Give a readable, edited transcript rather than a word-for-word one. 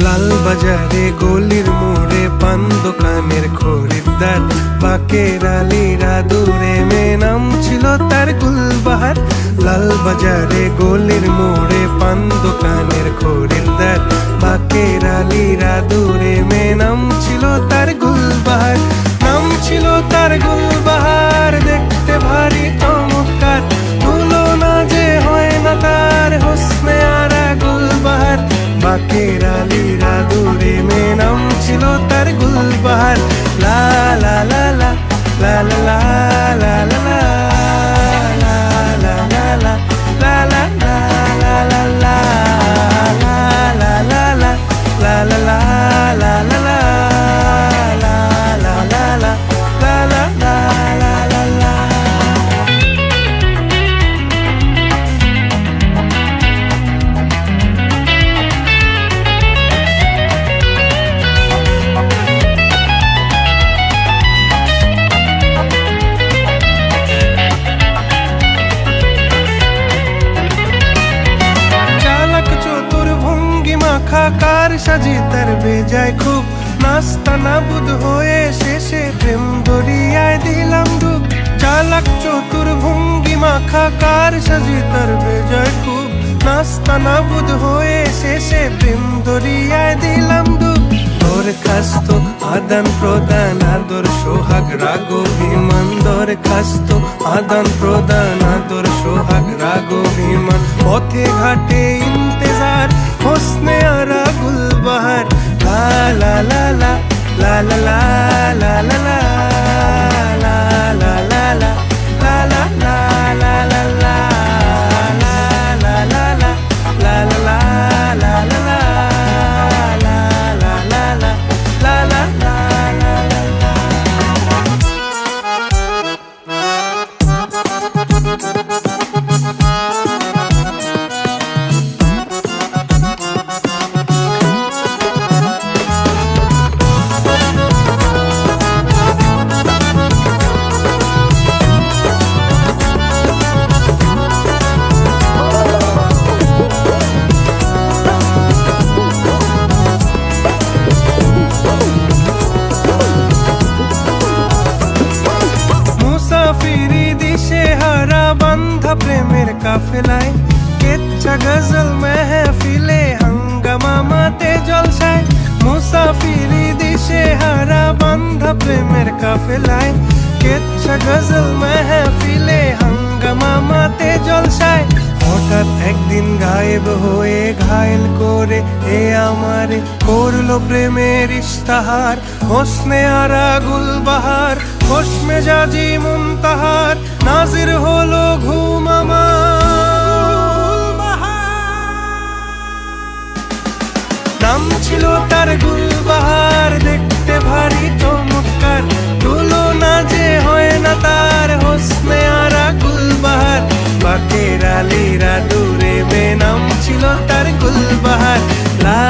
লাল বাজারে গলির মোড়ে পান দোকানের খরিদ্দার, বাকের আলীরা দূরে মেয়ে নাম ছিল তার গুলবাহার। লাল বাজারে গলির মোড়ে পান দোকানের খরিদ্দার, বাকের আলীরা দূরে মেয়ে নাম ছিল তার গুলবাহার। নাম ছিল তার গুলবাহার, দেখতে ভারী চমৎকার, তুলনা যে হয় না তার হোসনে আরা গুলবাহার। বাকের আলীরা দূরে মেয়ে নাম ছিল তার গুলবাহার। লা লা লা লা লা লা লা লা লা কার সাজি তার বেজায় খুব, নাস্তা নাবুদ হয়ে শেষে প্রেম দরিয়ায় দিলাম ডুব। চালাক চতুর ভঙ্গি মাখা কার সাজি তার বেজায় খুব, নাস্তা নাবুদ হয়ে শেষে প্রেম দরিয়ায় দিলাম ডুব। দরখাস্ত আদান প্রদান আদর সোহাগ রাগ অভিমান, দরখাস্ত আদান প্রদান আদর সোহাগ রাগ অভিমান। পথে ঘাটে ইন্তেজার হোসনে আরা গুলবাহার। লা লা লা লা লা লা লা লা লা লা লা লা লা লা লা লা লা লা লা প্রেমের কাফেলায়, কেচ্ছা গজল মেহফিলে হাঙ্গামা মাতে জলসায়। মুসাফিরি দিশে হারা বান্ধা প্রেমের কাফেলায়, কেচ্ছা গজল মেহফিলে হাঙ্গামা মাতে জলসায়। হঠাৎ একদিন গায়েব হয়ে ঘায়েল করে এ আমারে করলো প্রেমের ইশতাহার। হোসনে আরা গুলবাহার, খোশ মেজাজি মুনতাহার, নাজির হলো ঘুম আমার। নাম ছিল তার গুলবাহার, দেখতে ভারী চমৎকার, তুলনা যে হয় না তার হোসনে আরা গুলবাহার। বাকের আলীরা দূরে মেয়ে নাম ছিল তার গুলবাহার। লা